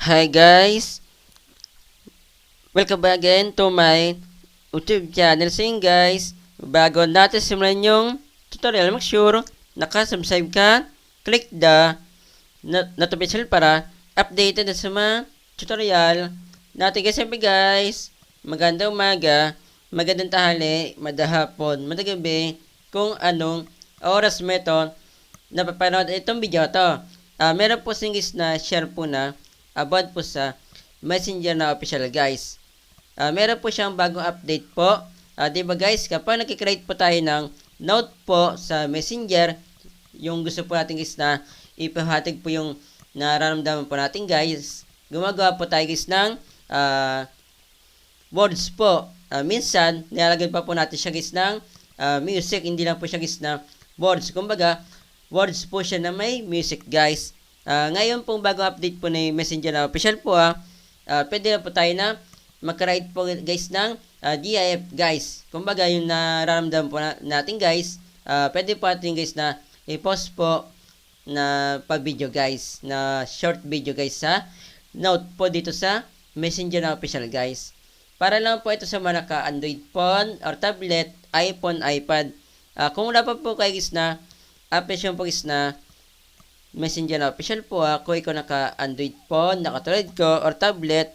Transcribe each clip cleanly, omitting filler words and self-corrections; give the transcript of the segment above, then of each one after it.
Hi guys, welcome back again to my YouTube channel. So yun guys, bago natin simulan yung tutorial, make sure nakasubscribe ka, click the notification para updated na sa mga tutorial natin. Guys, sabi guys, magandang umaga, magandang tahali, madahapon, madagabi, kung anong oras mo ito napapanood itong video to. Meron po singis na share po na about po sa Messenger na official guys. Meron po siyang bagong update po. Diba guys, kapag nakikreate po tayo ng note po sa Messenger, yung gusto po natin guys na ipahatig po yung nararamdaman po natin guys, gumagawa po tayo guys ng words po. Minsan, nilalagay pa po natin siya guys ng music, hindi lang po siya guys na words. Kumbaga, words po siya na may music guys. Ngayon pong bagong update po ni Messenger na official po pwede na po tayo na mag-write po guys ng GIF guys. Kumbaga yung nararamdaman po natin guys, pwede po natin guys na i-post po na pa-video guys, na short video guys sa note po dito sa Messenger na official guys. Para lang po ito sa mga naka-Android phone or tablet, iPhone, iPad. Kung wala pa po kayo guys na application po guys na Messenger na official po, kung ikaw naka-Android phone, nakatulad ko, or tablet,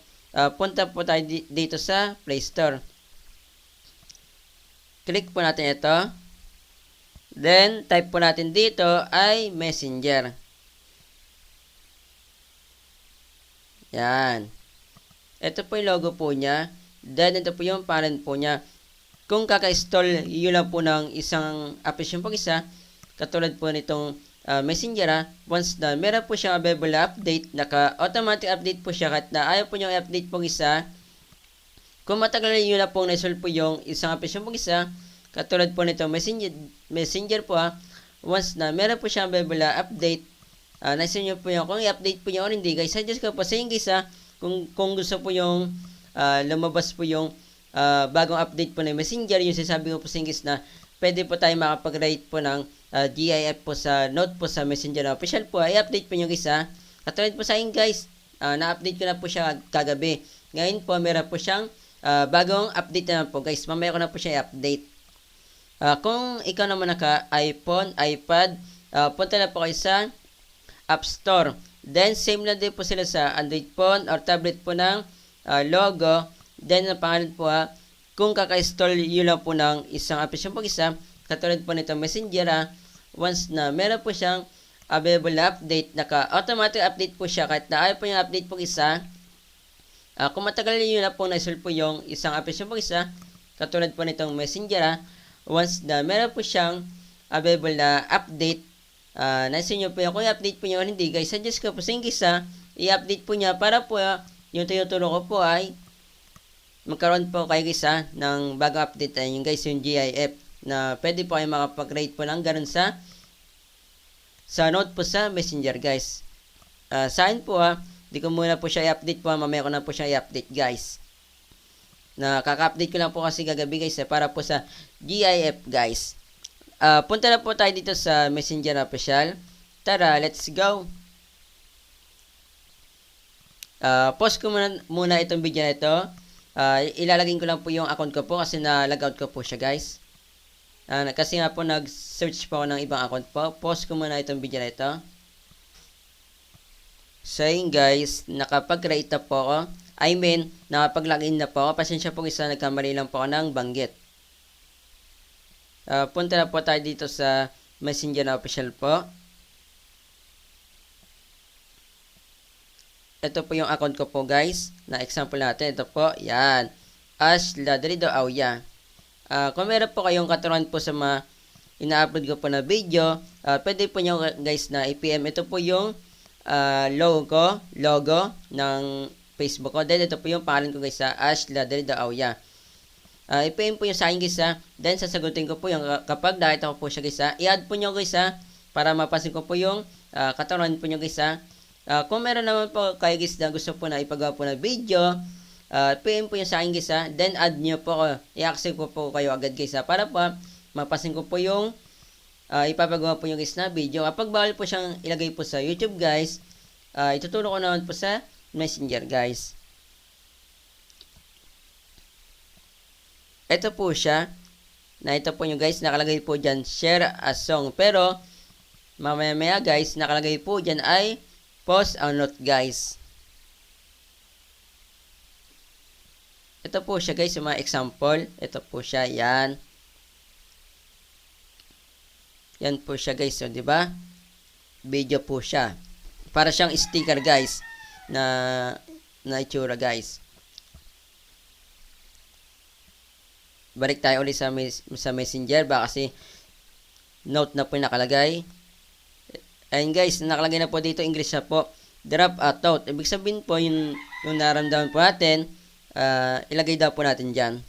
punta po tayo dito sa Play Store. Click po natin ito. Then, type po natin dito ay Messenger. Yan. Ito po yung logo po niya. Then, ito po yung parent po niya. Kung kaka-install, yun lang po ng isang application po isa, katulad po nitong Messenger, once na meron po siyang available update, naka-automatic update po siya kahit na ayaw po niyong update po isa. Kung matagal nyo na pong na-solve po yung isang application po isa, katulad po nitong Messenger po once na meron po siyang available update, nasa nyo po yung kung i-update po nyo o hindi guys. Suggest ko po sa inyo guys kung gusto po yung lumabas po yung bagong update po ng Messenger, yung sinasabi ko po sa inyo guys na pwede po tayo makapag-write po ng GIF po sa note po sa Messenger na official po, i-update po nyo guys Katulad po sa akin guys, na-update ko na po siya kagabi. Ngayon po meron po siyang bagong update naman po guys. Mamaya ko na po siya i-update. Kung ikaw naman naka-iPhone, iPad, punta na po kayo sa App Store. Then same na din po sila sa Android phone or tablet po ng logo. Then ang pangalan po kung kaka-install yun lang po ng isang application po isa, katulad po nito Messenger, once na meron po siyang available na update, naka-automatic update po siya kahit na ayaw po yung update po isa. Kung matagal nyo na po na-solve po yung isang application po isa, katulad po nitong Messenger, once na meron po siyang available na update, nasa inyo po yung kung i-update po nyo o hindi guys. Suggest ko po sa inyo i-update po niya para po yung tinuturo ko po ay magkaroon po kayo guys ng bagong update yung guys yung GIF na pwede po kayo makapag-rate po ng ganun sa note po sa Messenger guys. Sa akin po di ko muna po siya i-update po, mamaya ko na po siya i-update guys. Kaka-update ko lang po kasi kagabi guys para po sa GIF guys. Punta na po tayo dito sa Messenger official. Tara, let's go. Pause ko muna itong video na ito. Ilalagay ko lang po yung account ko po kasi na-logout ko po siya guys. Kasi nga po nag-search po ako ng ibang account po. Pause ko muna itong video na ito. So yun guys, nakapag-create na po ako. I mean, nakapag-login na po ako. Pasensya po isa, nagkamali lang po ako ng banggit. Punta na po tayo dito sa Messenger na official po. Ito po yung account ko po guys. Na example natin. Ito po. Yan. Ash Ladrido Auya. Kung meron po kayong katuruan po sa mga ina-upload ko po na video, pwede po nyo guys na i-PM. Ito po yung logo ng Facebook ko. Then ito po yung pangalan ko guys Ash Ladrido Auya. I-PM po yung sa akin guys Then sasagutin ko po yung kapag nakita ko po siya guys i-add po nyo guys para mapasin ko po yung katuruan po nyo guys kung meron naman po kayo guys na gusto po na ipagawa po na video, PM po yung sa akin guys then add nyo po ko, i-accept ko po kayo agad guys para po mapasin ko po yung ipapagawa po yung guys na video. Kapag bawal po siyang ilagay po sa YouTube guys, ituturo ko naman po sa Messenger guys. Ito po siya. Ito po nyo guys, nakalagay po dyan, share a song. Pero, mamaya guys, nakalagay po dyan ay post a note guys. Ito po siya guys, yung mga example. Ito po siya, yan. Yan po siya guys, so, di ba? Video po siya. Para siyang sticker guys, na itsura guys. Balik tayo ulit sa Messenger, baka kasi note na po yung nakalagay. Ayun guys, nakalagay na po dito, English na po, drop a thought. Ibig sabihin po, yung naramdaman po natin, ilagay daw po natin dyan.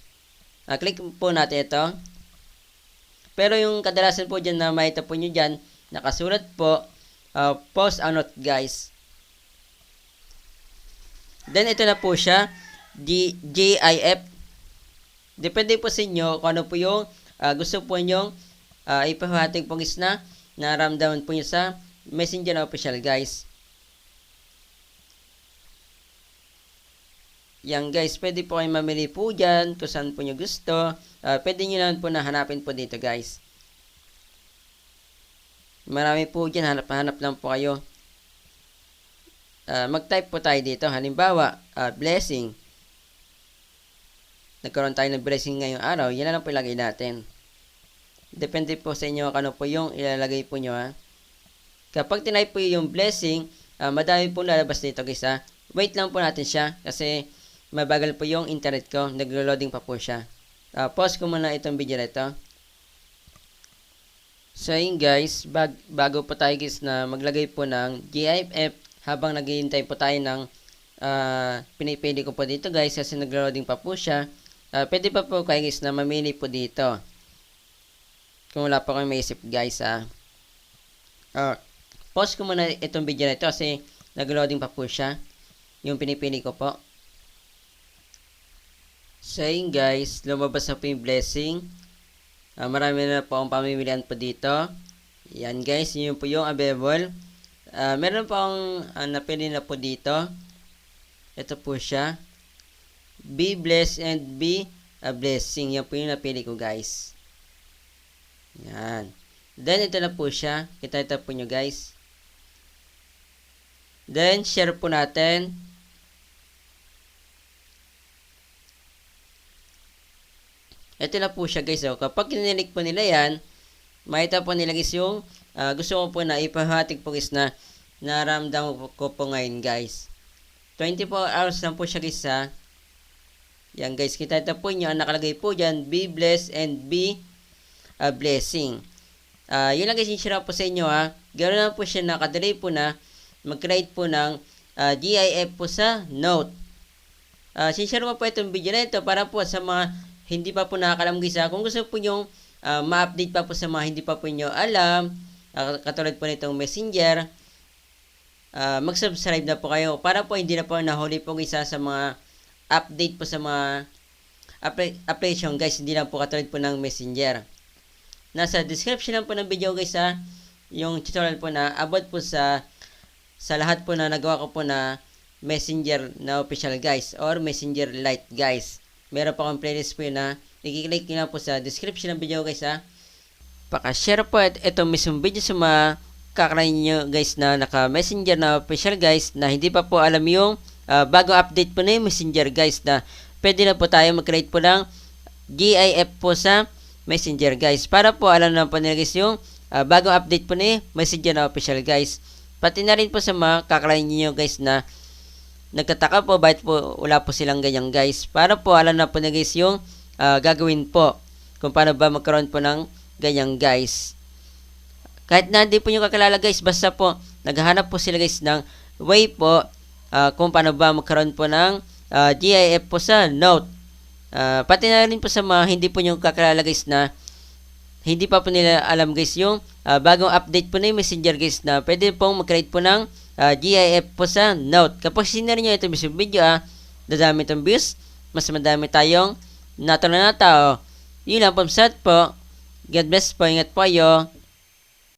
Click po natin ito. Pero yung kadalasan po dyan na makita po nyo dyan, nakasulat po, post a note guys. Then ito na po siya, GIF. Depende po sa inyo kung ano po yung gusto po nyong ipahatig pong isna na naramdaman po nyo sa Messenger na official guys. Yan guys, pwede po kayong mamili po dyan kung saan po nyo gusto. Pwede nyo naman po na hanapin po dito guys. Marami po dyan, hanap lang po kayo. Mag-type po tayo dito, halimbawa, blessing. Nagkaroon tayo ng blessing ngayong araw, yan na lang po ilagay natin. Depende po sa inyo kung ano po yung ilalagay po nyo ha. Kapag tinype po yung blessing, madami po lalabas dito guys ha. Wait lang po natin siya kasi mabagal po yung internet ko, naglo-loading pa po siya. Pause ko muna itong video na ito. So yun guys, bago po tayo guys na maglagay po ng GIF habang naghihintay po tayo ng pinipili ko po dito guys kasi naglo-loading pa po siya. Pwede pa po kayo guys na mamili po dito. Kung wala pa kayo maisip guys ha. Pause ko muna itong video na ito kasi nag-loading pa po siya. Yung pinipili ko po. So yun guys, lumabas na po yung blessing. Marami na po ang pamimilian po dito. Yan guys, yun po yung available. Meron po ang napili na po dito. Ito po siya. Be blessed and be a blessing. Yan po yung napili ko guys. Yan. Then ito na po siya. Kita po nyo guys. Then share po natin. Ito na po siya guys. Kapag kinilik po nila yan, makita po nila guys yung gusto ko po na ipahatig po guys na naramdaman ko po ngayon guys. 24 hours lang po siya guys ha. Yan guys, kita po nyo, ang nakalagay po dyan, be blessed and be a blessing. Yun lang guys, share po sa inyo ha. Ganoon na po siya, nakadali po na mag-create po ng GIF po sa note. Sinshare ko po itong video na ito para po sa mga hindi pa po nakakalam guys ha. Kung gusto po nyo ma-update pa po sa mga hindi pa po nyo alam, katulad po nitong Messenger, mag-subscribe na po kayo para po hindi na po nahuli po guys sa mga update po sa mga application guys, hindi lang po katulad po ng Messenger. Nasa description lang po ng video guys ha, yung tutorial po na about po sa lahat po na nagawa ko po na Messenger na official guys or Messenger Lite guys. Meron pa akong playlist po yun na i-click nyo lang po sa description ng video guys ha. Paka-share po itong mismong video sa mga kakrain nyo guys na naka-Messenger na official guys na hindi pa po alam yung bagong update po na yung Messenger guys na pwede na po tayo mag-create po ng GIF po sa Messenger guys. Para po alam na po nila guys yung bagong update po na yung Messenger na official guys. Pati na rin po sa mga kakrain nyo guys na nagtataka po bakit po wala po silang ganyan guys. Para po alam na po nila guys yung gagawin po kung paano ba magkaroon po ng ganyan guys. Kahit na hindi po nyo kakilala guys, basta po naghahanap po sila guys ng way po kung paano ba magkaroon po ng GIF po sa note. Pati na rin po sa mga hindi po nyo kakilala guys na hindi pa po nila alam guys yung bagong update po na yung Messenger guys na pwede pong mag-create po ng GIF po sa note. Kapag sinari nyo itong video dadami itong views, mas madami tayong natulungan na tao. Yun lang po, God bless po, ingat po kayo.